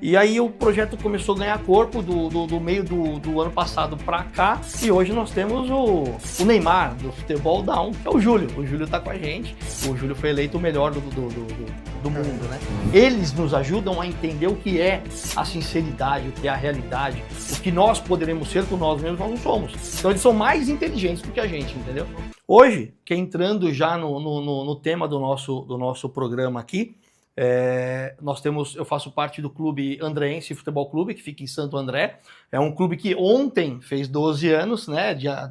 E aí o projeto começou a ganhar corpo do meio do ano passado para cá, e hoje nós temos o Neymar do futebol down, que é o Júlio. O Júlio está com a gente, o Júlio foi eleito o melhor do mundo, né? Eles nos ajudam a entender o que é a sinceridade, o que é a realidade, o que nós poderemos ser com nós mesmos, nós não somos. Então eles são mais inteligentes do que a gente, entendeu? Hoje, que entrando já no tema do nosso programa aqui, eu faço parte do clube Andréense Futebol Clube, que fica em Santo André. É um clube que ontem fez 12 anos, né? Dia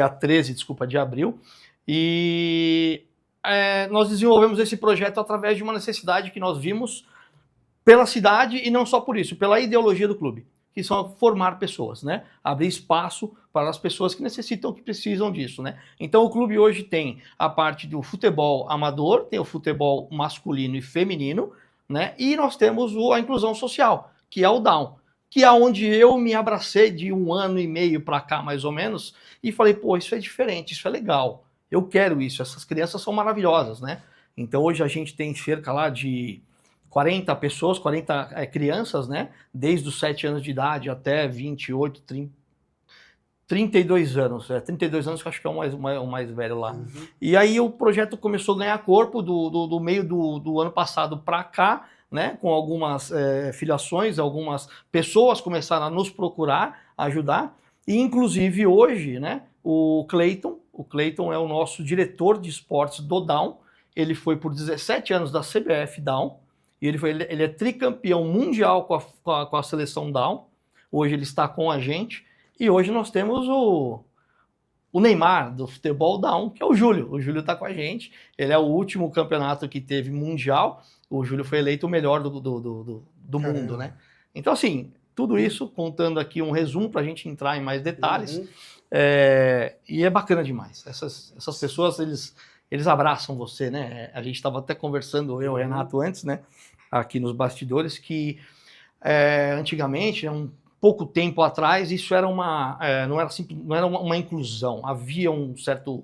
13 de abril. E nós desenvolvemos esse projeto através de uma necessidade que nós vimos pela cidade, e não só por isso, pela ideologia do clube, que são formar pessoas, né? Abrir espaço para as pessoas que necessitam, que precisam disso, né? Então o clube hoje tem a parte do futebol amador, tem o futebol masculino e feminino, né? E nós temos a inclusão social, que é o Down, que é onde eu me abracei de 1 ano e meio para cá, mais ou menos, e falei, pô, isso é diferente, isso é legal, eu quero isso, essas crianças são maravilhosas, né? Então hoje a gente tem cerca lá de 40 pessoas, 40 crianças, né? Desde os 7 anos de idade até 28, 32 anos. 32 anos que eu acho que é o mais velho lá. Uhum. E aí o projeto começou a ganhar corpo do meio do ano passado para cá, né? Com algumas filiações, algumas pessoas começaram a nos procurar, ajudar. E inclusive hoje, né? O Cleiton é o nosso diretor de esportes do Down. Ele foi por 17 anos da CBF Down. E ele é tricampeão mundial com a seleção Down. Hoje ele está com a gente. E hoje nós temos o Neymar do futebol Down, que é o Júlio. O Júlio está com a gente. Ele é o último campeonato que teve mundial. O Júlio foi eleito o melhor do mundo, né? Então, assim, tudo isso, contando aqui um resumo para a gente entrar em mais detalhes. Uhum. E é bacana demais. Essas pessoas, eles abraçam você, né? A gente estava até conversando, eu e o Renato, antes, né? Aqui nos bastidores, que antigamente, um pouco tempo atrás, isso era não era uma inclusão, havia um certo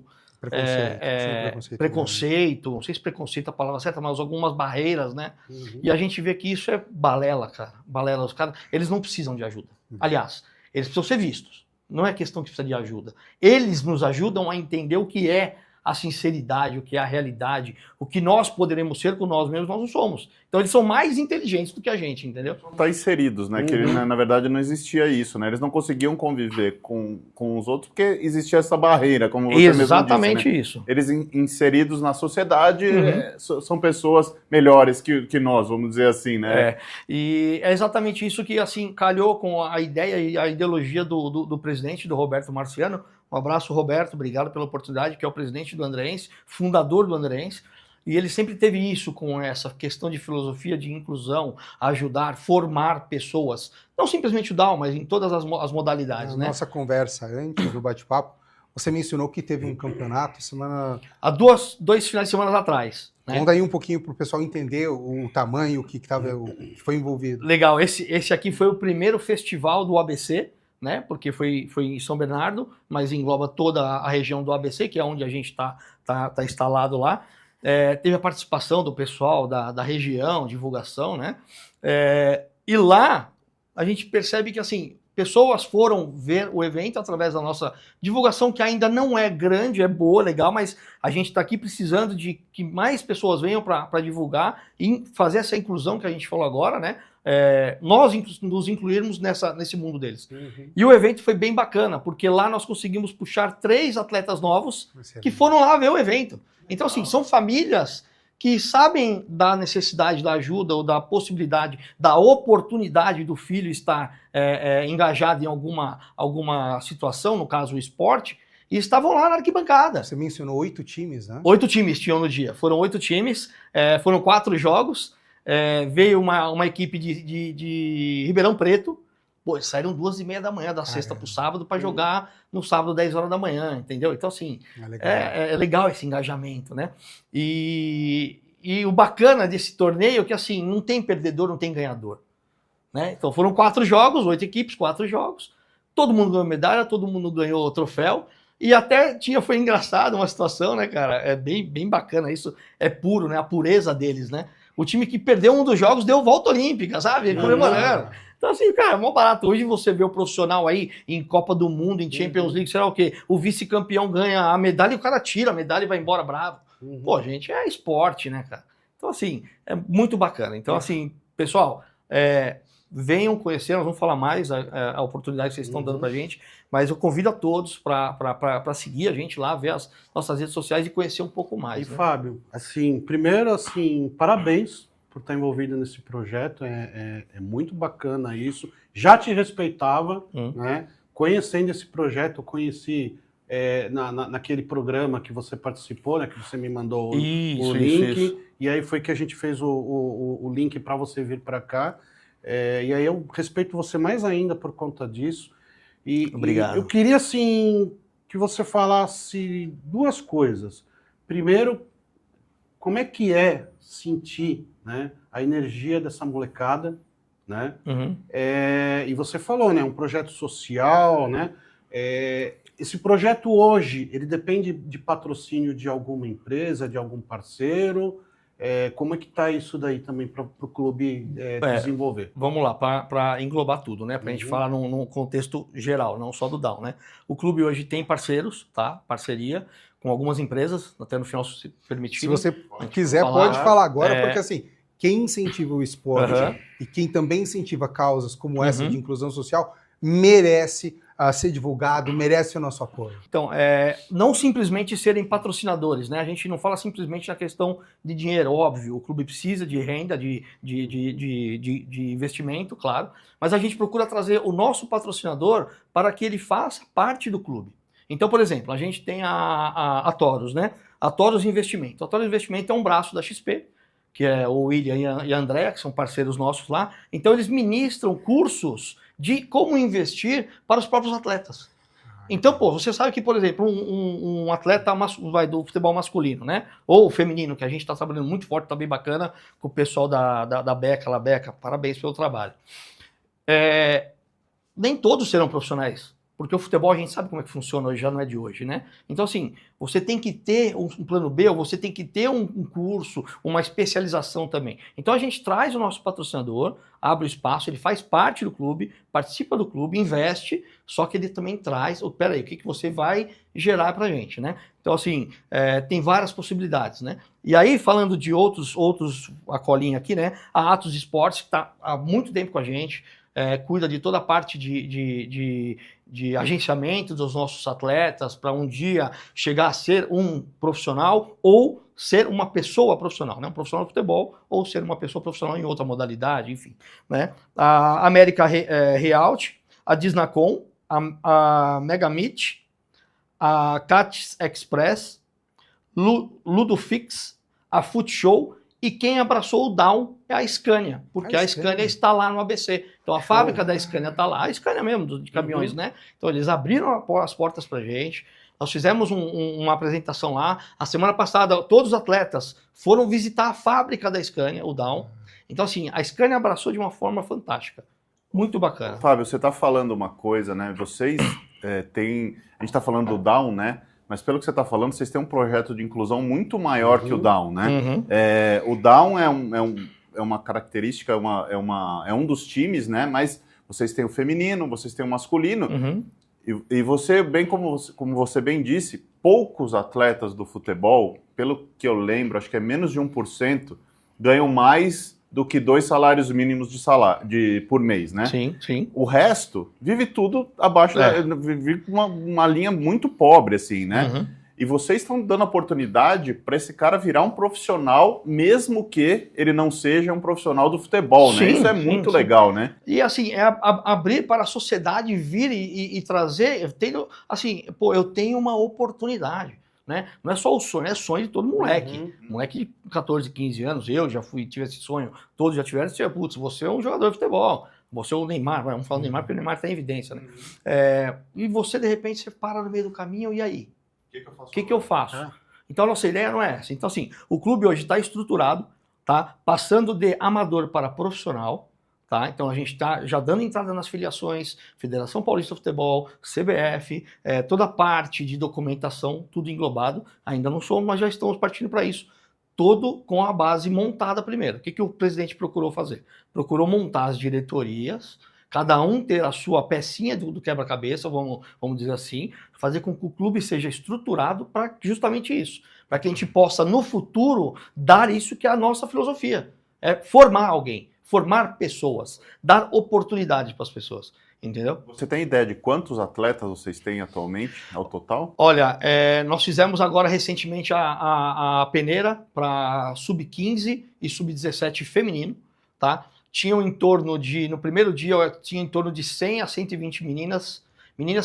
preconceito, não sei se preconceito é a palavra certa, mas algumas barreiras, né? Uhum. E a gente vê que isso é balela, cara. Balela, os caras, eles não precisam de ajuda. Uhum. Aliás, eles precisam ser vistos. Não é questão que precisa de ajuda. Eles nos ajudam a entender o que é a sinceridade, o que é a realidade, o que nós poderemos ser com nós mesmos, nós não somos. Então eles são mais inteligentes do que a gente, entendeu? Tá inseridos, né? Uhum. Que na verdade não existia isso, né? Eles não conseguiam conviver com os outros porque existia essa barreira, como você mesmo disse. Exatamente isso. Eles inseridos na sociedade são pessoas melhores que nós, vamos dizer assim, né? E é exatamente isso que, assim, calhou com a ideia e a ideologia do presidente, do Roberto Marciano. Um abraço, Roberto, obrigado pela oportunidade, que é o presidente do Andréense, fundador do Andréense, e ele sempre teve isso com essa questão de filosofia de inclusão, ajudar, formar pessoas, não simplesmente o Down, mas em todas as modalidades. Na nossa conversa antes do bate-papo, você mencionou que teve um campeonato semana... Há dois finais de semana atrás. Né? Conta aí um pouquinho para o pessoal entender o tamanho, o que foi envolvido. Legal, esse aqui foi o primeiro festival do ABC, né? Porque foi em São Bernardo, mas engloba toda a região do ABC, que é onde a gente está instalado lá. Teve a participação do pessoal da região, divulgação, né? E lá a gente percebe que, assim, pessoas foram ver o evento através da nossa divulgação, que ainda não é grande, é boa, legal, mas a gente está aqui precisando de que mais pessoas venham para divulgar e fazer essa inclusão que a gente falou agora, né? Nós nos incluirmos nesse mundo deles. Uhum. E o evento foi bem bacana, porque lá nós conseguimos puxar 3 atletas novos que foram lá ver o evento. Então, assim, são famílias que sabem da necessidade da ajuda ou da possibilidade, da oportunidade do filho estar engajado em alguma situação, no caso o esporte, e estavam lá na arquibancada. Você mencionou 8 times, né? 8 times tinham no dia. Foram 8 times, foram 4 jogos. Veio uma equipe de Ribeirão Preto. Pô, saíram 2h30 da manhã, da sexta pro sábado, para jogar no sábado, 10 horas da manhã, entendeu? Então, assim, é legal esse engajamento, né? E o bacana desse torneio é que, assim, não tem perdedor, não tem ganhador, né? Então, foram 4 jogos, 8 equipes, 4 jogos. Todo mundo ganhou medalha, todo mundo ganhou troféu. E até foi engraçado uma situação, né, cara? É bem bacana isso, é puro, né? A pureza deles, né? O time que perdeu um dos jogos deu volta olímpica, sabe? Comemorando. Então, assim, cara, é mó barato. Hoje você vê o profissional aí em Copa do Mundo, em Champions League, sei lá o quê. O vice-campeão ganha a medalha e o cara tira a medalha e vai embora bravo. Pô, gente, é esporte, né, cara? Então, assim, é muito bacana. Então, assim, pessoal, venham conhecer, nós vamos falar mais a oportunidade que vocês estão dando pra gente, mas eu convido a todos para seguir a gente lá, ver as nossas redes sociais e conhecer um pouco mais. E, né? Fábio, assim, primeiro, assim, parabéns por estar envolvido nesse projeto, é muito bacana isso. Já te respeitava, né? Conhecendo esse projeto, eu conheci naquele programa que você participou, né? Que você me mandou o link, isso. E aí foi que a gente fez o link para você vir para cá. E aí eu respeito você mais ainda por conta disso. Obrigado. E eu queria, assim, que você falasse duas coisas. Primeiro, como é que é sentir, né, a energia dessa molecada, né? E você falou, né, um projeto social, né? Esse projeto hoje, ele depende de patrocínio de alguma empresa, de algum parceiro? Como é que está isso daí também para o clube desenvolver? Vamos lá, para englobar tudo, né? Para a gente falar num contexto geral, não só do Down, né? O clube hoje tem parceiros, tá? Parceria com algumas empresas, até no final se permitir. Se você quiser, pode falar agora, porque assim, quem incentiva o esporte e quem também incentiva causas como essa de inclusão social merece ser divulgado, merece o nosso apoio. Então, não simplesmente serem patrocinadores, né? A gente não fala simplesmente na questão de dinheiro, óbvio, o clube precisa de renda, de investimento, claro, mas a gente procura trazer o nosso patrocinador para que ele faça parte do clube. Então, por exemplo, a gente tem a Toros, né? A Toros Investimento. A Toros Investimento é um braço da XP, que é o William e a Andrea, que são parceiros nossos lá. Então, eles ministram cursos de como investir para os próprios atletas. Então, pô, você sabe que, por exemplo, um atleta do futebol masculino, né? Ou feminino, que a gente está trabalhando muito forte, tá bem bacana, com o pessoal da Beca, Beca, parabéns pelo trabalho. Nem todos serão profissionais, porque o futebol a gente sabe como é que funciona hoje, já não é de hoje, né? Então, assim, você tem que ter um plano B, ou você tem que ter um curso, uma especialização também. Então, a gente traz o nosso patrocinador, abre o espaço, ele faz parte do clube, participa do clube, investe, só que ele também traz, peraí, o que você vai gerar pra gente, né? Então, assim, tem várias possibilidades, né? E aí, falando de outros a colinha aqui, né? A Atos Esportes, que está há muito tempo com a gente, cuida de toda a parte de agenciamento dos nossos atletas para um dia chegar a ser um profissional ou ser uma pessoa profissional, né? Um profissional de futebol ou ser uma pessoa profissional em outra modalidade, enfim, né? A América Realty, a Disnacom, a Megamit, a Cats Express, Ludofix, a Footshow. E quem abraçou o Down é a Scania, porque a Scania está lá no ABC. Então a fábrica da Scania está lá, a Scania mesmo, de caminhões, né? Então eles abriram as portas para a gente, nós fizemos uma apresentação lá. A semana passada, todos os atletas foram visitar a fábrica da Scania, o Down. Então assim, a Scania abraçou de uma forma fantástica. Muito bacana. Fábio, você está falando uma coisa, né? Vocês têm... A gente está falando do Down, né? Mas pelo que você está falando, vocês têm um projeto de inclusão muito maior que o Down, né? O Down é uma característica, é um dos times, né? Mas vocês têm o feminino, vocês têm o masculino. E você, bem como você bem disse, poucos atletas do futebol, pelo que eu lembro, acho que é menos de 1%, ganham mais do que 2 salários mínimos por mês, né? Sim, sim. O resto vive tudo abaixo, vive uma linha muito pobre, assim, né? E vocês estão dando oportunidade para esse cara virar um profissional, mesmo que ele não seja um profissional do futebol, né? Isso é muito legal, né? E assim, abrir para a sociedade vir e trazer, eu tenho uma oportunidade. Né? Não é só o sonho, é sonho de todo moleque. Moleque de 14, 15 anos, eu já tive esse sonho, todos já tiveram, putz, você é um jogador de futebol, você é o Neymar, vamos falar do Neymar, porque o Neymar está em evidência, né? E você, de repente, você para no meio do caminho, e aí? O que eu faço? Então, a nossa ideia não é essa. Então, assim, o clube hoje está estruturado, tá? Passando de amador para profissional. Tá? Então a gente está já dando entrada nas filiações, Federação Paulista de Futebol, CBF, toda a parte de documentação, tudo englobado. Ainda não somos, mas já estamos partindo para isso. todo com a base montada primeiro. O que o presidente procurou fazer? Procurou montar as diretorias, cada um ter a sua pecinha do quebra-cabeça, vamos dizer assim, fazer com que o clube seja estruturado para justamente isso, para que a gente possa, no futuro, dar isso que é a nossa filosofia, é formar alguém, formar pessoas, dar oportunidade para as pessoas, entendeu? Você tem ideia de quantos atletas vocês têm atualmente, ao total? Olha, nós fizemos agora recentemente a peneira para sub-15 e sub-17 feminino, tá? Tinham em torno de, no primeiro dia, tinha em torno de 100 a 120 meninas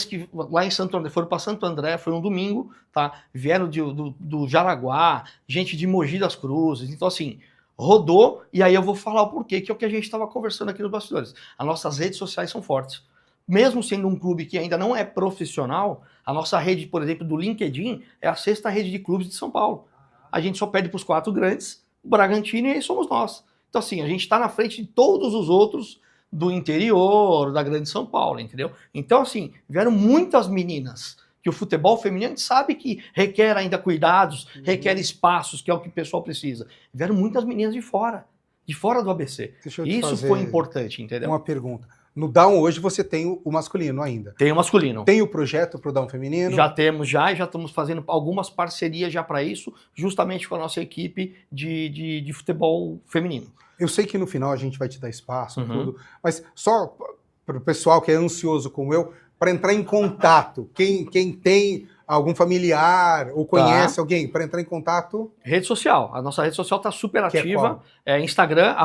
que lá em Santo André, foram para Santo André, foi um domingo, tá? Vieram do Jaraguá, gente de Mogi das Cruzes, então assim, rodou, e aí eu vou falar o porquê, que é o que a gente estava conversando aqui nos bastidores. As nossas redes sociais são fortes. Mesmo sendo um clube que ainda não é profissional, a nossa rede, por exemplo, do LinkedIn, é a 6ª rede de clubes de São Paulo. A gente só perde para os 4 grandes, o Bragantino, e aí somos nós. Então, assim, a gente está na frente de todos os outros do interior, da grande São Paulo, entendeu? Então, assim, vieram muitas meninas, que o futebol feminino a gente sabe que requer ainda cuidados, requer espaços, que é o que o pessoal precisa. Vieram muitas meninas de fora do ABC. Isso foi importante, entendeu? Uma pergunta. No Down hoje você tem o masculino ainda. Tem o masculino. Tem o projeto para o Down feminino? Já temos, já estamos fazendo algumas parcerias já para isso, justamente com a nossa equipe de futebol feminino. Eu sei que no final a gente vai te dar espaço, tudo, mas só para o pessoal que é ansioso como eu, para entrar em contato, quem tem algum familiar ou conhece alguém, para entrar em contato... Rede social. A nossa rede social está super ativa. Instagram,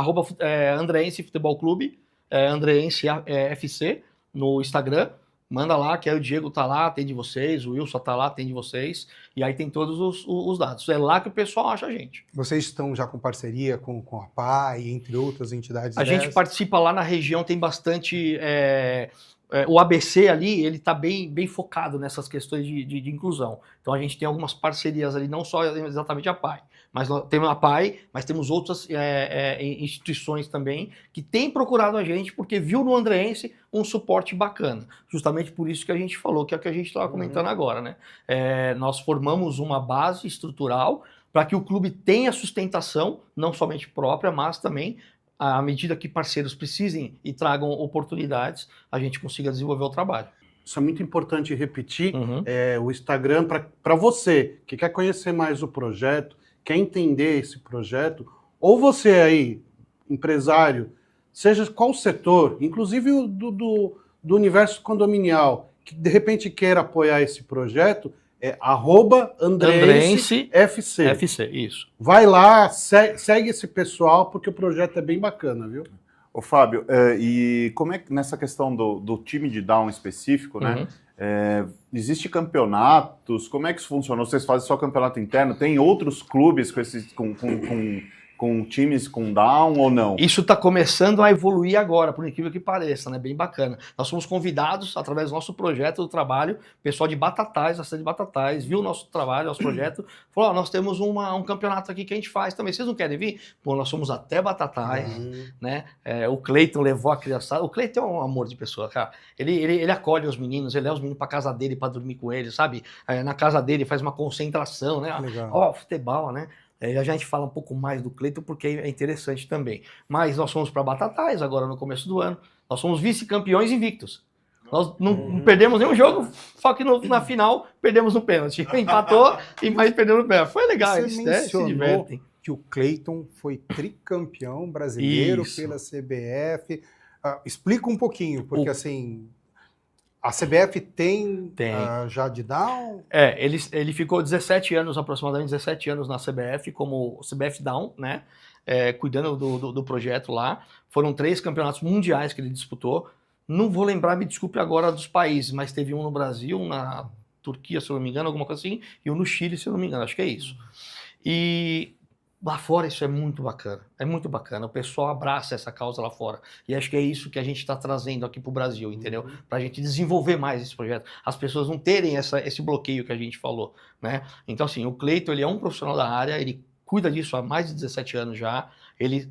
@Andreense Futebol Clube. Andreense FC no Instagram, manda lá, que aí o Diego tá lá, atende vocês, o Wilson tá lá, atende vocês, e aí tem todos os dados. É lá que o pessoal acha a gente. Vocês estão já com parceria com a PAI, entre outras entidades? A gente participa lá na região, tem bastante... o ABC ali, ele está bem focado nessas questões de inclusão. Então a gente tem algumas parcerias ali, não só exatamente a PAI, mas temos a PAI, mas temos outras instituições também que têm procurado a gente porque viu no Andreense um suporte bacana. Justamente por isso que a gente falou, que é o que a gente estava comentando agora, né? Nós formamos uma base estrutural para que o clube tenha sustentação, não somente própria, mas também à medida que parceiros precisem e tragam oportunidades, a gente consiga desenvolver o trabalho. Isso é muito importante repetir, o Instagram, para você que quer conhecer mais o projeto, quer entender esse projeto, ou você aí, empresário, seja qual setor, inclusive do universo condominial, que de repente queira apoiar esse projeto, @Andreense FC. Isso. Vai lá, segue esse pessoal, porque o projeto é bem bacana, viu? Ô Fábio, e como é que nessa questão do time de Down específico, né? Existe campeonatos? Como é que isso funciona? Vocês fazem só campeonato interno? Tem outros clubes com times com Down ou não? Isso está começando a evoluir agora, por incrível que pareça, né? Bem bacana. Nós fomos convidados, através do nosso projeto do trabalho, o pessoal de Batatais, a cidade de Batatais, viu o nosso trabalho, nosso projeto, falou, nós temos um campeonato aqui que a gente faz também, vocês não querem vir? Pô, nós fomos até Batatais, né? O Cleiton levou a criançada, o Cleiton é um amor de pessoa, cara. Ele acolhe os meninos, ele leva os meninos para casa dele para dormir com eles, sabe? Na casa dele faz uma concentração, né? Ó, futebol, né? A gente fala um pouco mais do Cleiton porque é interessante também. Mas nós fomos para Batatais agora no começo do ano. Nós somos vice-campeões invictos. Nós não perdemos nenhum jogo, só que na final perdemos no pênalti. Empatou e mais perdemos no pênalti. Foi legal, eles se divertem. Que o Cleiton foi tricampeão brasileiro pela CBF. Explica um pouquinho, porque assim... A CBF tem. Já de Down? Ele ficou 17 anos, aproximadamente 17 anos na CBF, como CBF Down, né? Cuidando do projeto lá. Foram 3 campeonatos mundiais que ele disputou. Não vou lembrar, me desculpe agora, dos países, mas teve um no Brasil, na Turquia, se eu não me engano, alguma coisa assim, e um no Chile, se eu não me engano, acho que é isso. E lá fora isso é muito bacana, o pessoal abraça essa causa lá fora, e acho que é isso que a gente está trazendo aqui para o Brasil, entendeu? Para a gente desenvolver mais esse projeto, as pessoas não terem esse bloqueio que a gente falou, né? Então assim, o Cleiton, ele é um profissional da área, ele cuida disso há mais de 17 anos já, ele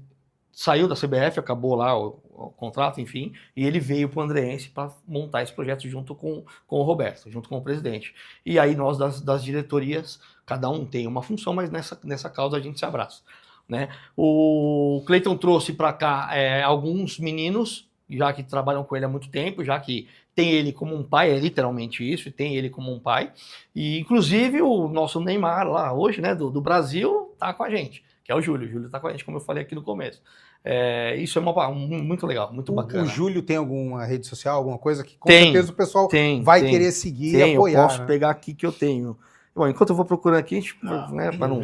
saiu da CBF, acabou lá o contrato, enfim, e ele veio para o Andreense para montar esse projeto junto com o Roberto, junto com o presidente. E aí nós das diretorias, cada um tem uma função, mas nessa causa a gente se abraça, né? O Cleiton trouxe para cá alguns meninos, já que trabalham com ele há muito tempo, já que tem ele como um pai, é literalmente isso, e tem ele como um pai. E inclusive o nosso Neymar lá hoje, né, do Brasil, tá com a gente, que é o Júlio. O Júlio tá com a gente, como eu falei aqui no começo. Isso é muito legal, muito bacana. O Júlio tem alguma rede social, alguma coisa que com certeza o pessoal vai querer seguir e apoiar. Eu posso pegar aqui que eu tenho. Bom, enquanto eu vou procurando aqui, né, para não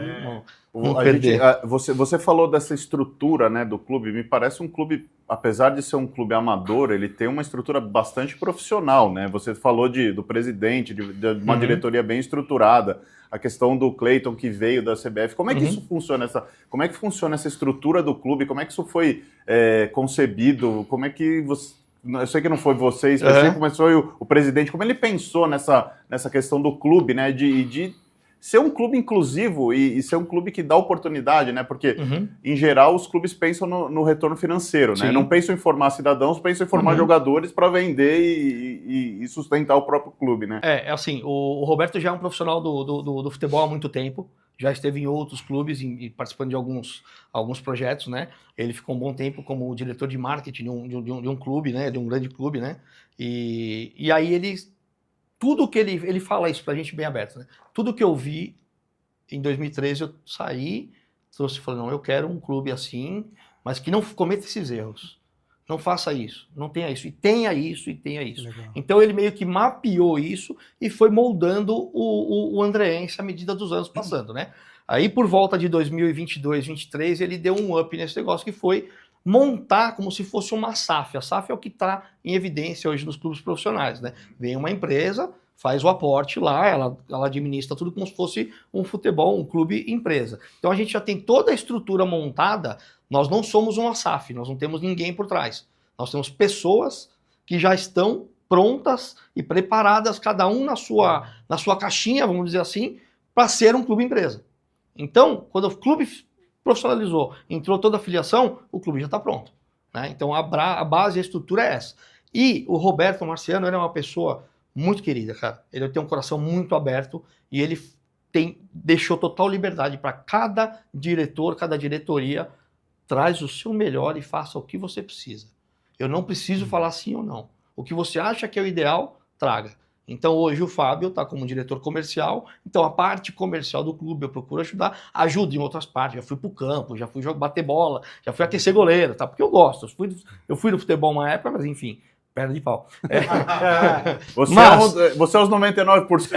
perder. Você falou dessa estrutura, né, do clube. Me parece um clube, apesar de ser um clube amador, ele tem uma estrutura bastante profissional, né? Você falou do presidente, de uma diretoria bem estruturada, a questão do Cleiton que veio da CBF. Como é que isso funciona? Como é que funciona essa estrutura do clube? Como é que isso foi concebido? Como é que você... Eu sei que não foi você específico, mas foi o presidente. Como ele pensou nessa questão do clube, né? De ser um clube inclusivo e ser um clube que dá oportunidade, né? Porque, em geral, os clubes pensam no retorno financeiro, né? Não pensam em formar cidadãos, pensam em formar jogadores para vender e sustentar o próprio clube, né? Assim, o Roberto já é um profissional do futebol há muito tempo. Já esteve em outros clubes e participando de alguns projetos, né? Ele ficou um bom tempo como diretor de marketing de um clube, né? De um grande clube, né? E aí tudo que ele fala isso pra gente bem aberto, né? Tudo que eu vi em 2013 eu saí, trouxe e falei, não, eu quero um clube assim, mas que não cometa esses erros. Não faça isso, não tenha isso, e tenha isso, e tenha isso. Legal. Então ele meio que mapeou isso e foi moldando o Andreense à medida dos anos passando, né? Aí por volta de 2022, 2023, ele deu um up nesse negócio que foi montar como se fosse uma SAF. A SAF é o que está em evidência hoje nos clubes profissionais, né? Vem uma empresa, faz o aporte lá, ela administra tudo como se fosse um futebol, um clube empresa. Então a gente já tem toda a estrutura montada. Nós não somos uma SAF, nós não temos ninguém por trás. Nós temos pessoas que já estão prontas e preparadas, cada um na sua caixinha, vamos dizer assim, para ser um clube empresa. Então, quando o clube profissionalizou, entrou toda a filiação, o clube já está pronto, né? Então a base, a estrutura é essa. E o Roberto Marciano, ele é uma pessoa muito querida, cara. Ele tem um coração muito aberto e ele deixou total liberdade para cada diretor, cada diretoria, traz o seu melhor e faça o que você precisa. Eu não preciso falar sim ou não. O que você acha que é o ideal, traga. Então hoje o Fábio está como diretor comercial, então a parte comercial do clube eu procuro ajudar, ajudo em outras partes, já fui pro campo, já fui bater bola, já fui aquecer goleiro, tá? Porque eu gosto, eu fui no futebol uma época, mas enfim, perna de pau. Você é os 99%.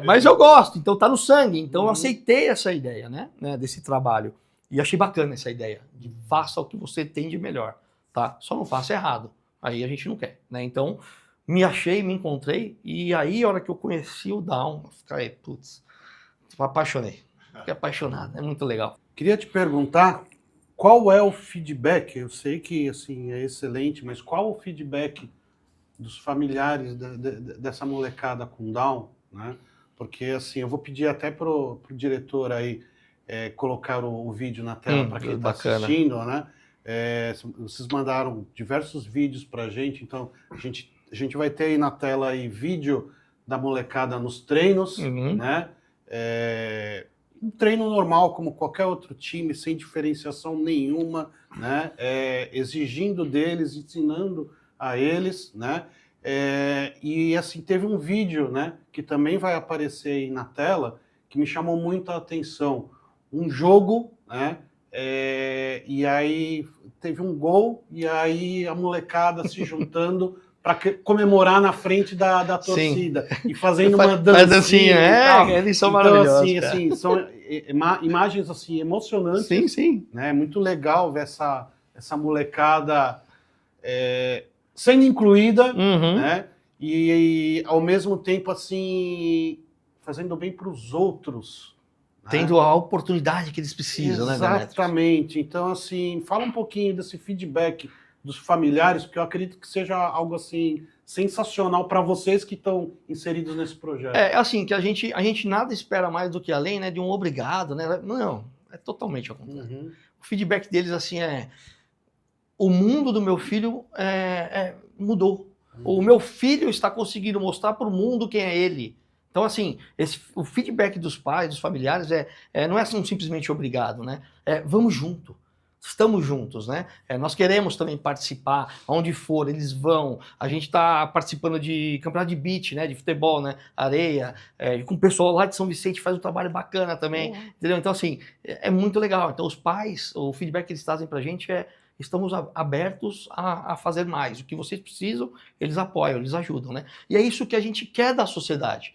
Mas eu gosto, então tá no sangue, então eu aceitei essa ideia, né, desse trabalho. E achei bacana essa ideia, de faça o que você tem de melhor, tá? Só não faça errado, aí a gente não quer, né? Então, me achei, me encontrei, e aí a hora que eu conheci o Down, eu fiquei, apaixonei. Fiquei apaixonado, é muito legal. Queria te perguntar, qual é o feedback? Eu sei que assim, é excelente, mas qual o feedback dos familiares dessa molecada com Down, né? Porque assim, eu vou pedir até pro diretor aí, colocar o vídeo na tela para quem está assistindo, né? Vocês mandaram diversos vídeos para a gente, então a gente vai ter aí na tela aí vídeo da molecada nos treinos, né? Um treino normal, como qualquer outro time, sem diferenciação nenhuma, né? Exigindo deles, ensinando a eles, né? E assim, teve um vídeo, né, que também vai aparecer aí na tela, que me chamou muito a atenção. Um jogo, né? E aí teve um gol, e aí a molecada se juntando para comemorar na frente da torcida. Sim. E fazendo uma dancinha. Eles são maravilhosos. Então, assim, são imagens assim, emocionantes. Sim, sim. Né? Muito legal ver essa molecada sendo incluída, né? E ao mesmo tempo assim, fazendo bem para os outros. Tendo a oportunidade que eles precisam, né, Demetrios? Exatamente. Então, assim, fala um pouquinho desse feedback dos familiares, porque eu acredito que seja algo, assim, sensacional para vocês que estão inseridos nesse projeto. Assim, que a gente nada espera mais do que além, né, de um obrigado, né? Não, é totalmente ao contrário. O o feedback deles assim o mundo do meu filho mudou. O meu filho está conseguindo mostrar para o mundo quem é ele. Então, assim, o feedback dos pais, dos familiares, não é assim, simplesmente obrigado, né? Vamos junto. Estamos juntos, né? Nós queremos também participar, onde for, eles vão. A gente está participando de campeonato de beach, né? De futebol, né? Areia, com o pessoal lá de São Vicente faz um trabalho bacana também, entendeu? Então, assim, é muito legal. Então, os pais, o feedback que eles trazem pra gente estamos abertos a fazer mais. O que vocês precisam, eles apoiam, eles ajudam, né? E é isso que a gente quer da sociedade.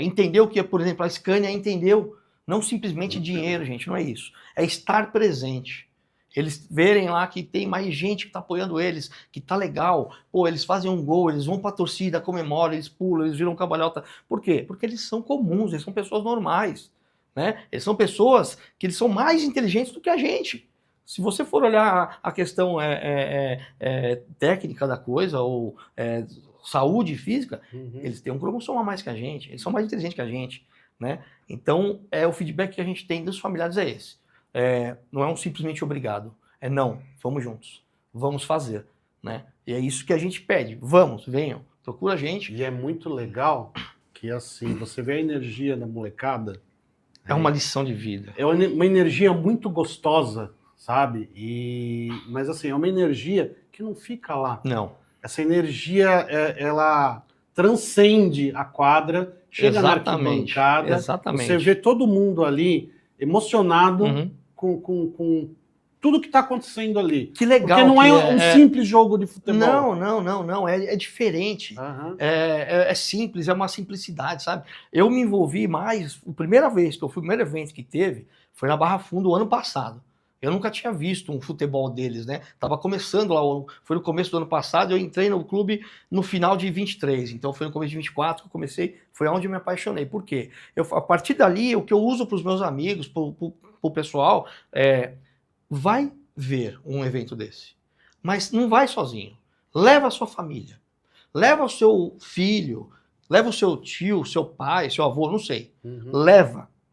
Entender o que, por exemplo, a Scania entendeu. Não simplesmente dinheiro, gente, não é isso. É estar presente. Eles verem lá que tem mais gente que está apoiando eles, que tá legal. Pô, eles fazem um gol, eles vão para a torcida, comemoram, eles pulam, eles viram cambalhota. Por quê? Porque eles são comuns, eles são pessoas normais, né? Eles são pessoas que eles são mais inteligentes do que a gente. Se você for olhar a questão técnica da coisa, ou saúde física, eles têm um cromossomo a mais que a gente, eles são mais inteligentes que a gente, né? Então, o feedback que a gente tem dos familiares é esse. Não é um simplesmente obrigado, não, vamos juntos, vamos fazer, né? E é isso que a gente pede, vamos, venham, procura a gente. E é muito legal que assim, você vê a energia da molecada. É uma lição de vida. É uma energia muito gostosa, sabe? Mas assim, é uma energia que não fica lá. Não. Essa energia, ela transcende a quadra, chega na arquibancada, você vê todo mundo ali emocionado com tudo que está acontecendo ali. Que legal. Porque não é um simples jogo de futebol. Não. É diferente. É simples, é uma simplicidade, sabe? Eu me envolvi mais, a primeira vez que eu fui, o primeiro evento que teve, foi na Barra Funda o ano passado. Eu nunca tinha visto um futebol deles, né? Tava começando lá, foi no começo do ano passado, eu entrei no clube no final de 23, então foi no começo de 24 que eu comecei, foi onde eu me apaixonei. Por quê? A partir dali, o que eu uso para os meus amigos, pro pessoal, vai ver um evento desse, mas não vai sozinho. Leva a sua família, leva o seu filho, leva o seu tio, seu pai, seu avô, não sei.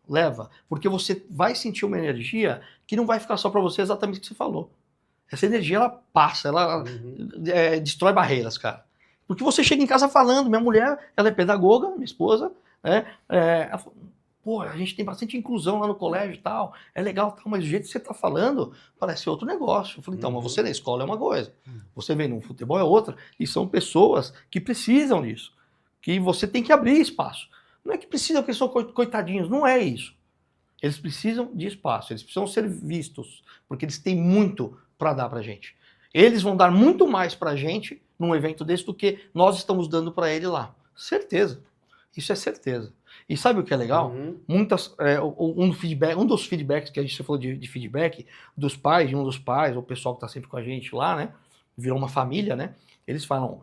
Leva, porque você vai sentir uma energia que não vai ficar só para você exatamente o que você falou. Essa energia, ela passa, ela destrói barreiras, cara. Porque você chega em casa falando, minha mulher, ela é pedagoga, minha esposa, ela falou, pô, a gente tem bastante inclusão lá no colégio e tal, é legal, tal, mas o jeito que você tá falando parece outro negócio. Eu falei, então, mas você na escola é uma coisa, você vem no futebol é outra, e são pessoas que precisam disso, que você tem que abrir espaço. Não é que precisam, que são coitadinhos, não é isso. Eles precisam de espaço, eles precisam ser vistos, porque eles têm muito para dar pra gente. Eles vão dar muito mais pra gente num evento desse do que nós estamos dando para ele lá. Certeza. Isso é certeza. E sabe o que é legal? Um dos feedbacks que a gente falou de feedback dos pais, de um dos pais, o pessoal que está sempre com a gente lá, né? Virou uma família, né? Eles falam,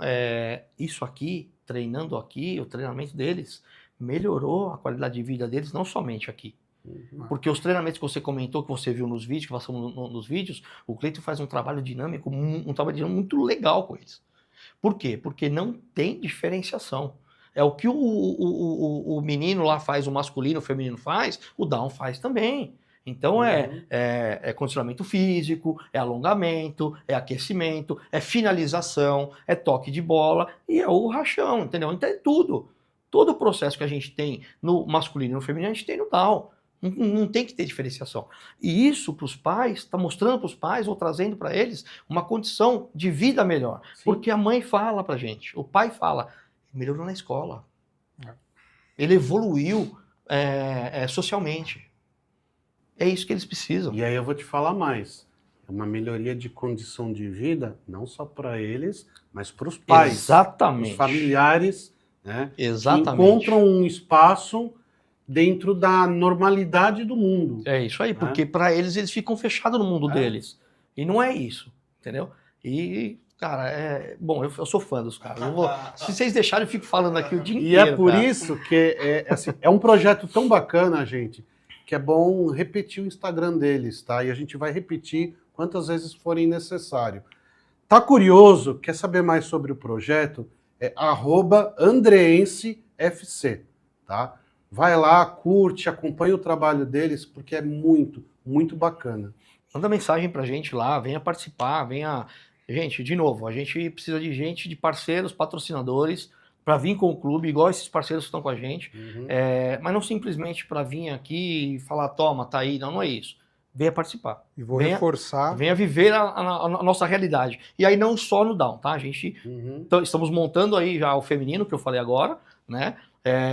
isso aqui, treinando aqui, o treinamento deles melhorou a qualidade de vida deles, não somente aqui. Porque os treinamentos que você comentou, que você viu nos vídeos, que passamos nos vídeos, o Cleiton faz um trabalho dinâmico, muito legal com eles. Por quê? Porque não tem diferenciação. É o que o menino lá faz, o masculino, o feminino faz, o Down faz também. Então é condicionamento físico, é alongamento, é aquecimento, é finalização, é toque de bola e é o rachão, entendeu? Então é tudo. Todo o processo que a gente tem no masculino e no feminino, a gente tem no Down. Não tem que ter diferenciação. E isso para os pais, está mostrando para os pais ou trazendo para eles uma condição de vida melhor. Sim. Porque a mãe fala para a gente, o pai fala, melhorou na escola. Ele evoluiu socialmente. É isso que eles precisam. E aí eu vou te falar mais. É uma melhoria de condição de vida, não só para eles, mas para os pais. Exatamente. Os familiares, né? Exatamente. Que encontram um espaço dentro da normalidade do mundo. É isso aí, né? Porque para eles ficam fechados no mundo deles. E não é isso, entendeu? E, cara, bom, eu sou fã dos caras. Se vocês deixarem, eu fico falando aqui o dia inteiro. E é por isso que é um projeto tão bacana, gente, que é bom repetir o Instagram deles, tá? E a gente vai repetir quantas vezes forem necessário. Tá curioso? Quer saber mais sobre o projeto? É @andreensefc, tá? Vai lá, curte, acompanha o trabalho deles, porque é muito, muito bacana. Manda mensagem pra gente lá, venha participar, venha... Gente, de novo, a gente precisa de gente, de parceiros, patrocinadores, para vir com o clube, igual esses parceiros que estão com a gente, mas não simplesmente para vir aqui e falar, toma, tá aí, não é isso. Venha participar. E vou reforçar. Venha viver a nossa realidade. E aí não só no Down, tá? A gente estamos montando aí já o feminino, que eu falei agora, né?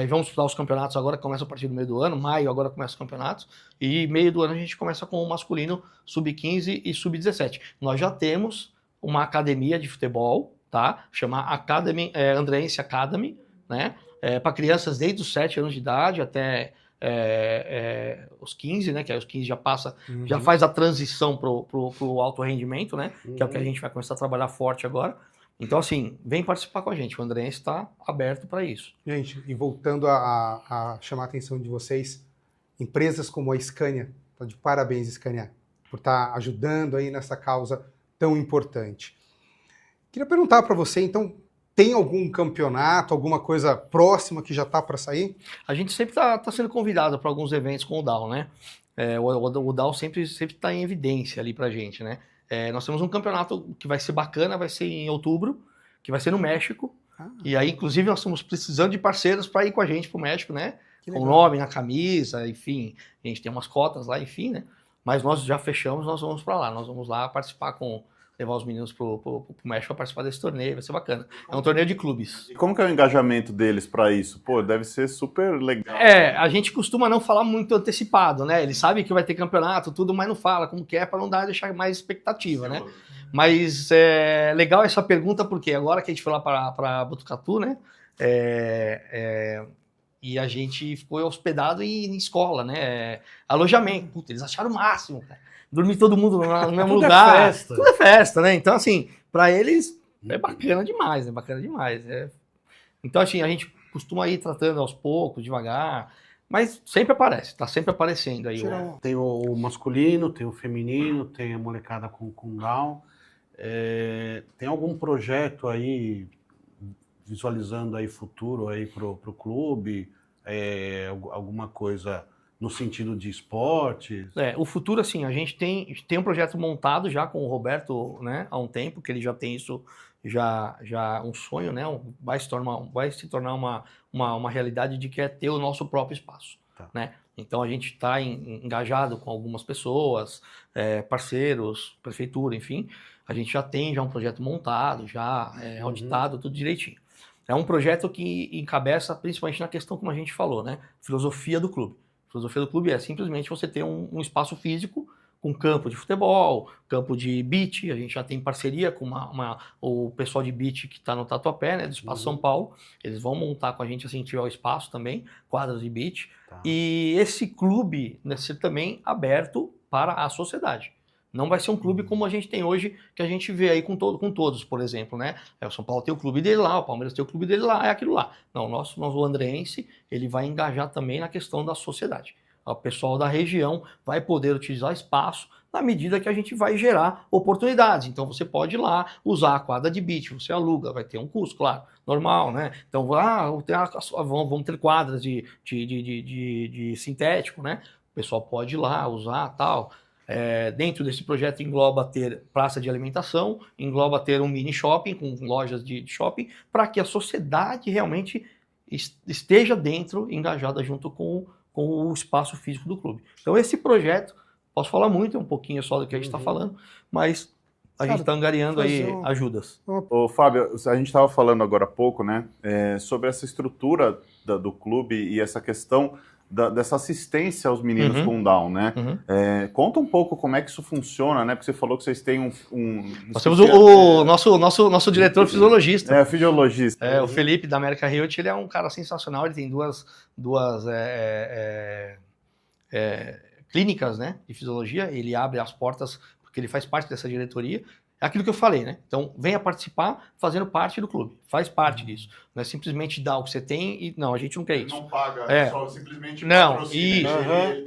Vamos disputar os campeonatos agora, que começa a partir do meio do ano, maio agora começa os campeonatos, e meio do ano a gente começa com o masculino sub-15 e sub-17. Nós já temos uma academia de futebol, tá? Chama Academy, Andrense Academy, né? Para crianças desde os 7 anos de idade até os 15, né? Que aí os 15 já passa, já faz a transição pro alto rendimento, né? Que é o que a gente vai começar a trabalhar forte agora. Então, assim, vem participar com a gente. O Andrense está aberto para isso. Gente, e voltando a chamar a atenção de vocês, empresas como a Scania, tá de parabéns, Scania, por estar ajudando aí nessa causa tão importante. Queria perguntar para você, então, tem algum campeonato, alguma coisa próxima que já está para sair? A gente sempre está sendo convidado para alguns eventos com o Down, né? O Down sempre está em evidência ali para a gente, né? Nós temos um campeonato que vai ser bacana, vai ser em outubro, que vai ser no México. E aí, inclusive, nós estamos precisando de parceiros para ir com a gente para o México, né? Com o nome na camisa, enfim. A gente tem umas cotas lá, enfim, né? Mas nós já fechamos, nós vamos para lá. Nós vamos lá participar levar os meninos pro México para participar desse torneio, vai ser bacana. É um torneio de clubes. E como que é o engajamento deles para isso? Pô, deve ser super legal. A gente costuma não falar muito antecipado, né? Eles sabem que vai ter campeonato, tudo, mas não fala como que é para não deixar mais expectativa, né? Mas é legal essa pergunta porque agora que a gente foi lá para Botucatu, né? E a gente ficou hospedado em escola, né? Alojamento. Puta, eles acharam o máximo, cara. Dormir todo mundo no mesmo lugar. É festa. Tudo é festa, né? Então, assim, para eles é bacana demais, né? Bacana demais. Então, assim, a gente costuma ir tratando aos poucos, devagar, mas sempre aparece, tá sempre aparecendo aí. Tem o masculino, tem o feminino, tem a molecada com Down. Tem algum projeto aí visualizando aí futuro aí pro clube? Alguma coisa no sentido de esportes? O futuro, assim, a gente tem um projeto montado já com o Roberto, né, há um tempo, que ele já tem isso, já um sonho, né, vai se tornar uma realidade de que é ter o nosso próprio espaço, né? Então a gente está engajado com algumas pessoas, parceiros, prefeitura, enfim, a gente já tem um projeto montado, já auditado, tudo direitinho. É um projeto que encabeça principalmente na questão, como a gente falou, né, filosofia do clube. A filosofia do clube é simplesmente você ter um espaço físico com campo de futebol, campo de beach. A gente já tem parceria com o pessoal de beach que está no Tatuapé, né, do Espaço São Paulo. Eles vão montar com a gente, assim, tiver o espaço também, quadras de beach. E esse clube vai ser também aberto para a sociedade. Não vai ser um clube como a gente tem hoje, que a gente vê aí com todos, por exemplo, né? O São Paulo tem o clube dele lá, o Palmeiras tem o clube dele lá, é aquilo lá. Não, o Andrense, ele vai engajar também na questão da sociedade. O pessoal da região vai poder utilizar espaço na medida que a gente vai gerar oportunidades. Então você pode ir lá usar a quadra de beach, você aluga, vai ter um custo, claro, normal, né? Então vamos ter quadras de sintético, né? O pessoal pode ir lá usar tal. Dentro desse projeto engloba ter praça de alimentação, engloba ter um mini shopping com lojas de shopping, para que a sociedade realmente esteja dentro, engajada junto com o espaço físico do clube. Então esse projeto, posso falar muito, um pouquinho só do que a gente está falando, mas a gente está angariando aí ajudas. Ô, Fábio, a gente estava falando agora há pouco, né, sobre essa estrutura do clube e essa questão dessa assistência aos meninos com Down, né? Conta um pouco como é que isso funciona, né? Porque você falou que vocês têm Nós temos o nosso diretor fisiologista. Fisiologista. O Felipe, da América Health, ele é um cara sensacional, ele tem duas clínicas, né, de fisiologia, ele abre as portas, porque ele faz parte dessa diretoria. É aquilo que eu falei, né? Então, venha participar fazendo parte do clube. Faz parte disso. Não é simplesmente dar o que você tem e... Não, a gente não quer isso. Não paga, só simplesmente não, isso.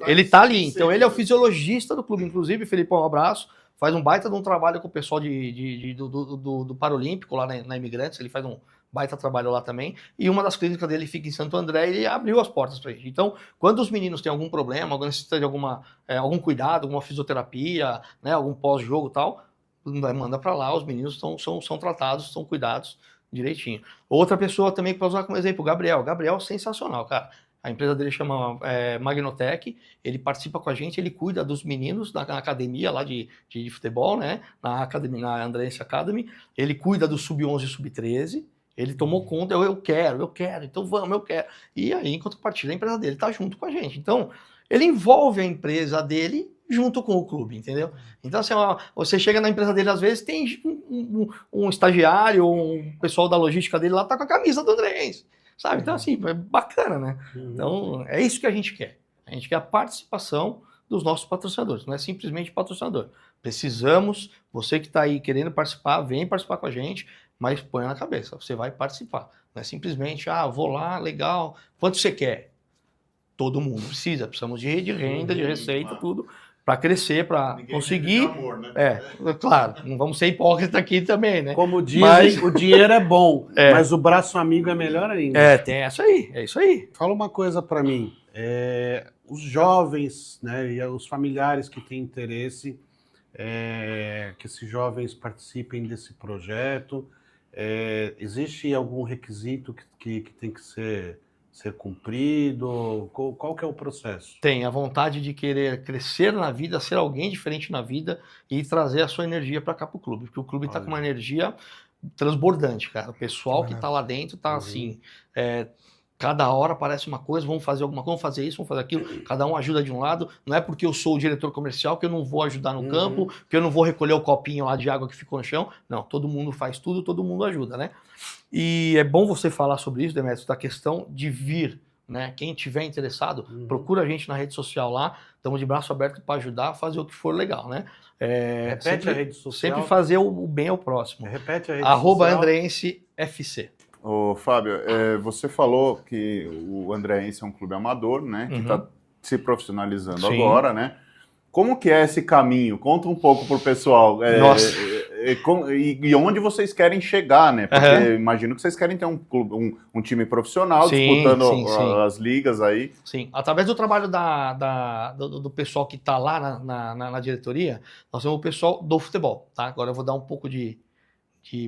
Ele tá ali. Então, ele é o fisiologista do clube. Inclusive, Felipe, um abraço. Faz um baita de um trabalho com o pessoal do Paralímpico, lá na Imigrantes. Ele faz um baita trabalho lá também, e uma das clínicas dele fica em Santo André, e ele abriu as portas para gente. Então, quando os meninos têm algum problema, alguma necessidade de algum cuidado, alguma fisioterapia, né, algum pós-jogo e tal, manda para lá, os meninos são tratados, são cuidados direitinho. Outra pessoa também, para usar como exemplo, o Gabriel. O Gabriel é sensacional, cara. A empresa dele chama Magnotech, ele participa com a gente, ele cuida dos meninos na academia lá de futebol, né? Na Andrense Academy, ele cuida do sub-11 e sub-13, ele tomou conta, eu quero, então vamos, eu quero. E aí, em contrapartida, a empresa dele tá junto com a gente. Então, ele envolve a empresa dele junto com o clube, entendeu? Então, assim, você chega na empresa dele, às vezes, tem um estagiário, um pessoal da logística dele lá tá com a camisa do Andrense. Sabe? Então, assim, é bacana, né? Então, é isso que a gente quer. A gente quer a participação dos nossos patrocinadores, não é simplesmente patrocinador. Precisamos, você que está aí querendo participar, vem participar com a gente, mas põe na cabeça, você vai participar. Não é simplesmente, vou lá, legal, quanto você quer? Todo mundo precisamos de renda, de receita, tudo, para crescer, para conseguir. Amor, né? Claro, não vamos ser hipócritas aqui também, né? Como dizem, o dinheiro é bom, mas o braço amigo é melhor ainda. Tem essa aí, é isso aí. Fala uma coisa para mim, os jovens, né, e os familiares que têm interesse, que esses jovens participem desse projeto, existe algum requisito que tem que ser cumprido? Qual que é o processo? Tem a vontade de querer crescer na vida, ser alguém diferente na vida e trazer a sua energia para cá pro clube, porque o clube está com uma energia transbordante, cara. O pessoal que está lá dentro está assim, cada hora aparece uma coisa, vamos fazer alguma coisa, vamos fazer isso, vamos fazer aquilo, cada um ajuda de um lado, não é porque eu sou o diretor comercial que eu não vou ajudar no campo, que eu não vou recolher o copinho lá de água que ficou no chão, não, todo mundo faz tudo, todo mundo ajuda, né? E é bom você falar sobre isso, Demetrios, da questão de vir, né? Quem tiver interessado, procura a gente na rede social lá, estamos de braço aberto para ajudar, fazer o que for legal, né? Repete a rede social. Sempre fazer o bem ao próximo. Repete a rede social. @Andrense FC. Ô, Fábio, você falou que o Andrense é um clube amador, né? Que está se profissionalizando agora, né? Como que é esse caminho? Conta um pouco pro pessoal. Nossa. E onde vocês querem chegar, né? Porque imagino que vocês querem ter um time profissional disputando as ligas aí. Sim, através do trabalho do pessoal que está lá na diretoria, nós temos o pessoal do futebol, tá? Agora eu vou dar um pouco de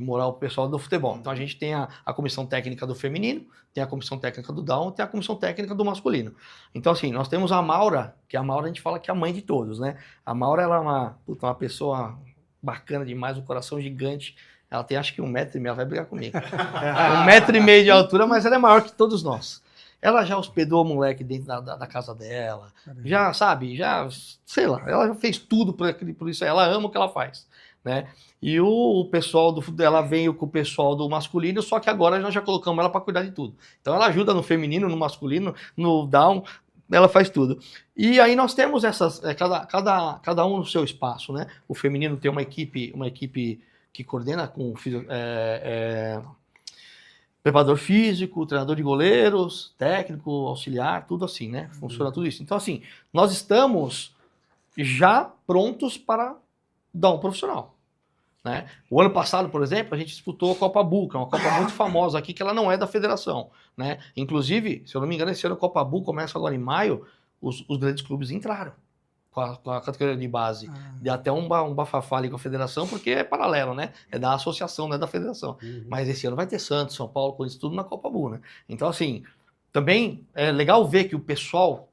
moral pro pessoal do futebol. Então a gente tem a comissão técnica do feminino, tem a comissão técnica do Down, tem a comissão técnica do masculino. Então assim, nós temos a Maura, que a Maura a gente fala que é a mãe de todos, né? A Maura, ela é uma pessoa bacana demais, um coração gigante. Ela tem acho que 1,5 m, ela vai brigar comigo. 1,5 m de altura, mas ela é maior que todos nós. Ela já hospedou o moleque dentro da casa dela, já sabe, sei lá, ela já fez tudo por isso, ela ama o que ela faz, né? E o pessoal ela veio com o pessoal do masculino, só que agora nós já colocamos ela para cuidar de tudo. Então ela ajuda no feminino, no masculino, no down, ela faz tudo. E aí nós temos essas, cada um no seu espaço, né? O feminino tem uma equipe que coordena com preparador físico, treinador de goleiros, técnico, auxiliar, tudo assim, né? Funciona tudo isso. Então assim, nós estamos já prontos para dar um profissional. Né? O ano passado, por exemplo, a gente disputou a Copa Bu, que é uma Copa muito famosa aqui, que ela não é da federação. Né? Inclusive, se eu não me engano, esse ano a Copa Bu começa agora em maio, os grandes clubes entraram com a categoria de base. Deu até um bafafá ali com a federação, porque é paralelo, né? É da associação, não é da federação. Mas esse ano vai ter Santos, São Paulo, Corinthians, tudo na Copa Bu. Né? Então, assim, também é legal ver que o pessoal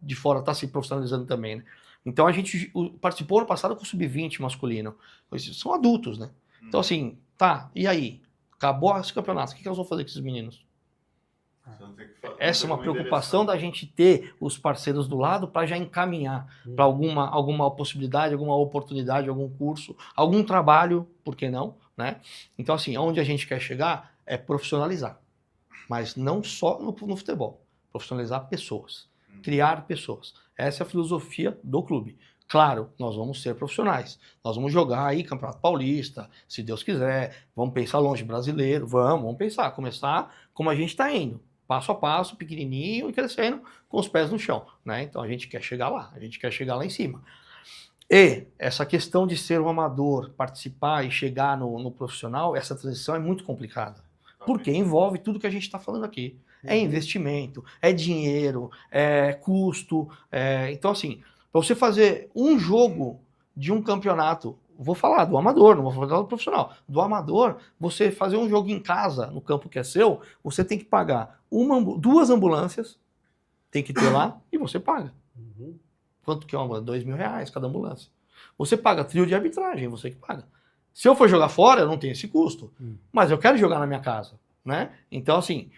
de fora está se profissionalizando também, né? Então a gente participou ano passado com o Sub-20 masculino. São adultos, né? Então assim, e aí? Acabou esse campeonato, o que nós vamos fazer com esses meninos? Essa é uma preocupação da gente ter os parceiros do lado para já encaminhar para alguma possibilidade, alguma oportunidade, algum curso, algum trabalho, por que não? Né? Então assim, onde a gente quer chegar é profissionalizar. Mas não só no futebol. Profissionalizar pessoas. Criar pessoas. Essa é a filosofia do clube. Claro, nós vamos ser profissionais. Nós vamos jogar aí Campeonato Paulista, se Deus quiser. Vamos pensar longe, brasileiro. Vamos pensar. Começar como a gente está indo. Passo a passo, pequenininho e crescendo com os pés no chão. Né? Então a gente quer chegar lá. A gente quer chegar lá em cima. E essa questão de ser um amador, participar e chegar no profissional, essa transição é muito complicada. Porque envolve tudo que a gente está falando aqui. É investimento, é dinheiro, é custo. Então, assim, para você fazer um jogo de um campeonato, vou falar do amador, não vou falar do profissional, do amador, você fazer um jogo em casa, no campo que é seu, você tem que pagar 2 ambulâncias, tem que ter lá, e você paga. Quanto que é uma ambulância? R$2.000 cada ambulância. Você paga trio de arbitragem, você que paga. Se eu for jogar fora, eu não tenho esse custo. Mas eu quero jogar na minha casa, né? Então, assim,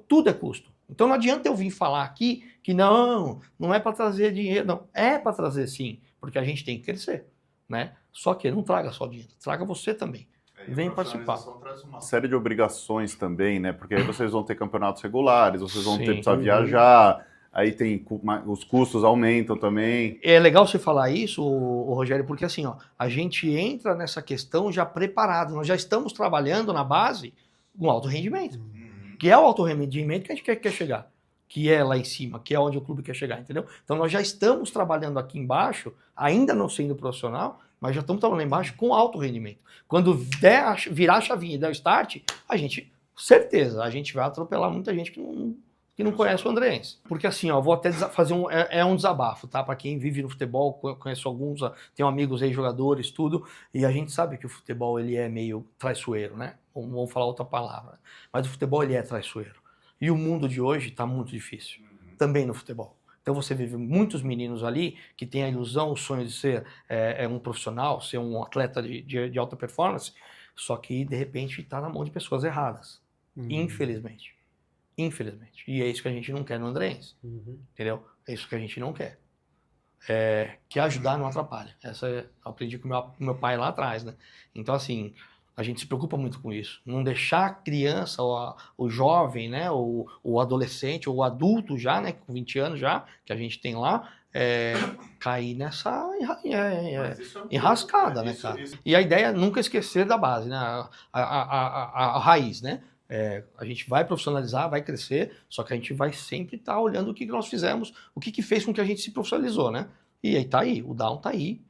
tudo é custo. Então não adianta eu vir falar aqui que não é para trazer dinheiro. Não, é para trazer sim, porque a gente tem que crescer, né? Só que não traga só dinheiro, traga você também. Vem participar. Traz uma série de obrigações também, né? Porque aí vocês vão ter campeonatos regulares, vocês vão ter que precisar viajar, aí tem os custos aumentam também. É legal você falar isso, Rogério, porque assim, ó, a gente entra nessa questão já preparado. Nós já estamos trabalhando na base com alto rendimento. Que é o alto rendimento que a gente quer chegar. Que é lá em cima, que é onde o clube quer chegar, entendeu? Então nós já estamos trabalhando aqui embaixo, ainda não sendo profissional, mas já estamos trabalhando lá embaixo com alto rendimento. Quando virar a chavinha e der o start, certeza, a gente vai atropelar muita gente que não conhece o Andreense. Porque assim, ó, vou até fazer um desabafo, tá? Para quem vive no futebol, conheço alguns, tenho amigos aí, jogadores, tudo, e a gente sabe que o futebol ele é meio traiçoeiro, né? Vamos falar outra palavra. Mas o futebol ele é traiçoeiro. E o mundo de hoje está muito difícil, também no futebol. Então você vê muitos meninos ali que têm a ilusão, o sonho de ser um profissional, ser um atleta de alta performance, só que de repente está na mão de pessoas erradas, infelizmente. Infelizmente. E é isso que a gente não quer no Andreense, entendeu? É isso que a gente não quer. Que ajudar não atrapalha. Essa eu aprendi com o meu pai lá atrás, né? Então assim, a gente se preocupa muito com isso. Não deixar a criança, o jovem, né, o adolescente, ou o adulto já, né, com 20 anos já, que a gente tem lá, cair nessa enrascada, né, cara? E a ideia é nunca esquecer da base, né, a raiz, né? A gente vai profissionalizar, vai crescer, só que a gente vai sempre estar olhando o que nós fizemos, o que fez com que a gente se profissionalizou, né? E aí tá aí, o Down tá aí.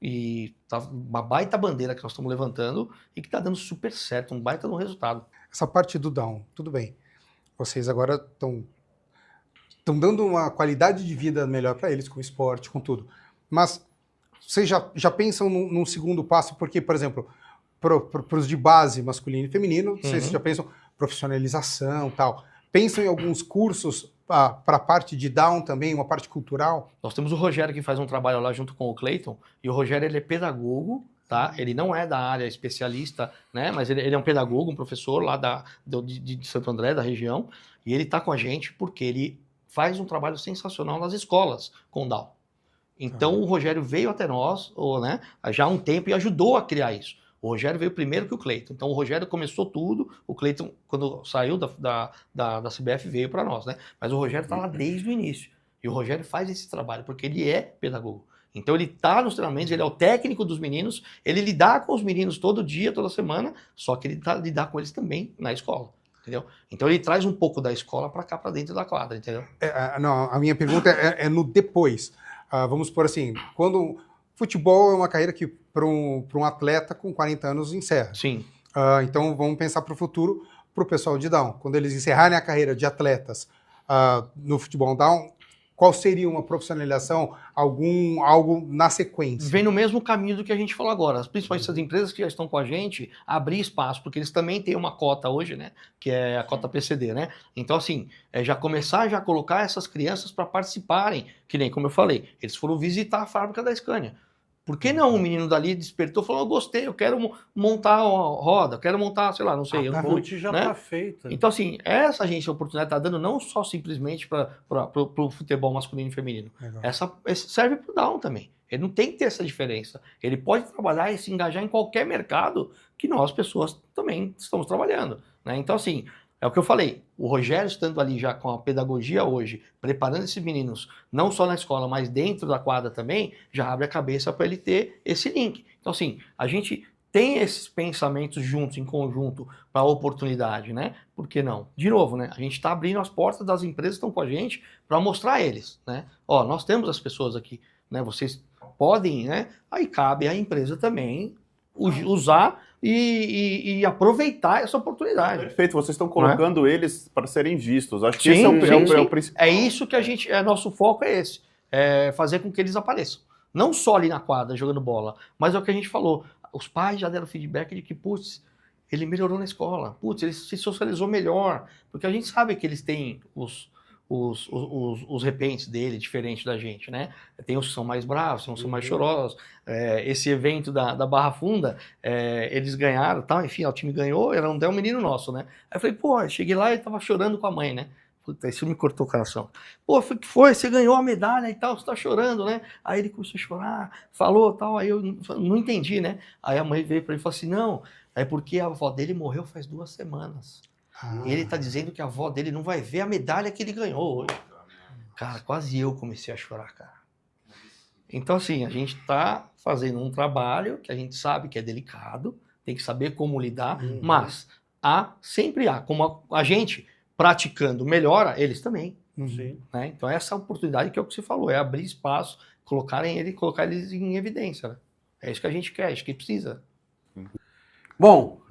E tá uma baita bandeira que nós estamos levantando e que está dando super certo, um baita no resultado. Essa parte do Down, tudo bem. Vocês agora estão dando uma qualidade de vida melhor para eles, com o esporte, com tudo. Mas vocês já pensam num segundo passo, porque, por exemplo, para os de base masculino e feminino, vocês já pensam profissionalização e tal. Pensam em alguns cursos para a parte de Down também, uma parte cultural? Nós temos o Rogério que faz um trabalho lá junto com o Cleiton, e o Rogério ele é pedagogo, tá? Ele não é da área especialista, né? Mas ele é um pedagogo, um professor lá de Santo André, da região, e ele está com a gente porque ele faz um trabalho sensacional nas escolas com Down. Então o Rogério veio até nós, né, já há um tempo e ajudou a criar isso. O Rogério veio primeiro que o Cleiton. Então o Rogério começou tudo, o Cleiton, quando saiu da CBF, veio para nós, né? Mas o Rogério está lá desde o início. E o Rogério faz esse trabalho, porque ele é pedagogo. Então ele está nos treinamentos, ele é o técnico dos meninos, ele lidar com os meninos todo dia, toda semana, só que ele lidar com eles também na escola. Entendeu? Então ele traz um pouco da escola para cá, para dentro da quadra, entendeu? Não, a minha pergunta é no depois. Vamos por assim, quando futebol é uma carreira que para um atleta com 40 anos encerra. Sim. Então vamos pensar para o futuro, para o pessoal de Down. Quando eles encerrarem a carreira de atletas no futebol Down, qual seria uma profissionalização, algo na sequência? Vem no mesmo caminho do que a gente falou agora. Principalmente essas empresas que já estão com a gente, abrir espaço, porque eles também têm uma cota hoje, né? Que é a cota PCD, né? Então, assim, já começar a colocar essas crianças para participarem, que nem como eu falei, eles foram visitar a fábrica da Scania. Por que não um menino dali despertou e falou, eu gostei, eu quero montar uma roda, eu quero montar, sei lá, não sei. A ponte já está feita. Então, assim, essa oportunidade está dando não só simplesmente para o futebol masculino e feminino. Essa serve para o Down também. Ele não tem que ter essa diferença. Ele pode trabalhar e se engajar em qualquer mercado que nós, pessoas, também estamos trabalhando, né? Então, assim, é o que eu falei, o Rogério estando ali já com a pedagogia hoje, preparando esses meninos, não só na escola, mas dentro da quadra também, já abre a cabeça para ele ter esse link. Então, assim, a gente tem esses pensamentos juntos, em conjunto, para a oportunidade, né? Por que não? De novo, né? A gente está abrindo as portas das empresas que estão com a gente para mostrar a eles, né? Ó, nós temos as pessoas aqui, né? Vocês podem, né? Aí cabe à empresa também usar e aproveitar essa oportunidade. Perfeito, vocês estão colocando eles para serem vistos. Acho que Sim, esse é o principal. É isso que nosso foco é esse, é fazer com que eles apareçam. Não só ali na quadra, jogando bola, mas é o que a gente falou. Os pais já deram feedback de que, putz, ele melhorou na escola, putz, ele se socializou melhor, porque a gente sabe que eles têm os repentes dele, diferente da gente, né? Tem uns que são mais bravos, tem uns que são mais chorosos. Esse evento da Barra Funda, eles ganharam, tal, enfim, o time ganhou, era um menino nosso, né? Aí eu falei, pô, eu cheguei lá e ele tava chorando com a mãe, né? Puta, isso me cortou o coração. Pô, o que foi? Você ganhou a medalha e tal, você tá chorando, né? Aí ele começou a chorar, falou tal, aí eu não entendi, né? Aí a mãe veio pra ele e falou assim, não, é porque a avó dele morreu faz 2 semanas. Ele tá dizendo que a avó dele não vai ver a medalha que ele ganhou hoje. Cara, quase eu comecei a chorar, cara. Então, assim, a gente tá fazendo um trabalho que a gente sabe que é delicado, tem que saber como lidar, mas sempre há, como a gente praticando melhora, eles também. Né? Então, essa oportunidade que é o que você falou, é abrir espaço, colocar eles em evidência. Né? É isso que a gente quer, é isso que precisa. Bom,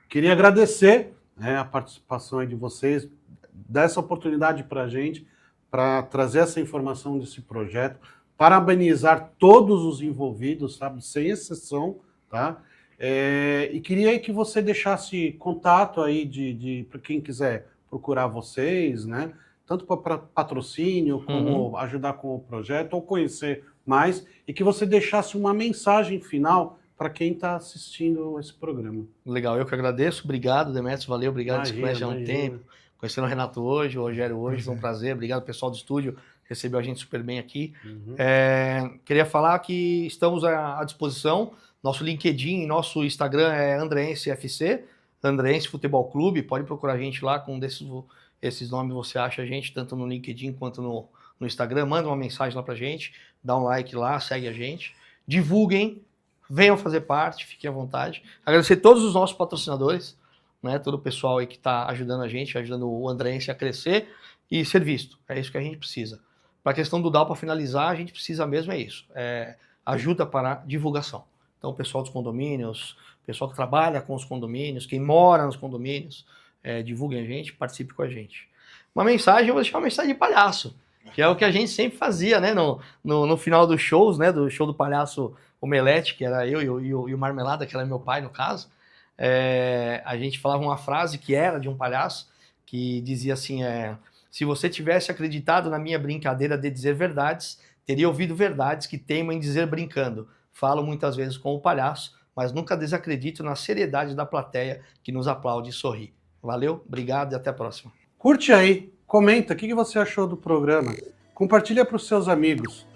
queria agradecer, né, a participação aí de vocês, dessa oportunidade para a gente, para trazer essa informação desse projeto, parabenizar todos os envolvidos, sabe, sem exceção, tá? E queria aí que você deixasse contato aí para quem quiser procurar vocês, né? Tanto para patrocínio, como ajudar com o projeto, ou conhecer mais, e que você deixasse uma mensagem final para quem está assistindo esse programa. Legal, eu que agradeço. Obrigado, Demetrios, valeu, obrigado. Você conhece já há um tempo. Conhecendo o Renato hoje, o Rogério hoje, foi um prazer. Obrigado, pessoal do estúdio, recebeu a gente super bem aqui. Queria falar que estamos à disposição. Nosso LinkedIn, nosso Instagram é Andreense FC, Andreense Futebol Clube. Pode procurar a gente lá com esses nomes, você acha a gente, tanto no LinkedIn quanto no Instagram. Manda uma mensagem lá pra gente, dá um like lá, segue a gente. Divulguem. Venham fazer parte, fiquem à vontade. Agradecer a todos os nossos patrocinadores, né, todo o pessoal aí que está ajudando a gente, ajudando o Andreense a crescer e ser visto. É isso que a gente precisa. Para a questão do DAO, para finalizar, a gente precisa mesmo isso. Ajuda para divulgação. Então, o pessoal dos condomínios, o pessoal que trabalha com os condomínios, quem mora nos condomínios, divulguem a gente, participe com a gente. Uma mensagem, eu vou deixar uma mensagem de palhaço, que é o que a gente sempre fazia, né, no final dos shows, né, do show do palhaço Omelete, que era eu e o Marmelada, que era meu pai, no caso. A gente falava uma frase que era de um palhaço, que dizia assim, se você tivesse acreditado na minha brincadeira de dizer verdades, teria ouvido verdades que teimam em dizer brincando. Falo muitas vezes com o palhaço, mas nunca desacredito na seriedade da plateia que nos aplaude e sorri. Valeu, obrigado e até a próxima. Curte aí, comenta o que você achou do programa, compartilha para os seus amigos.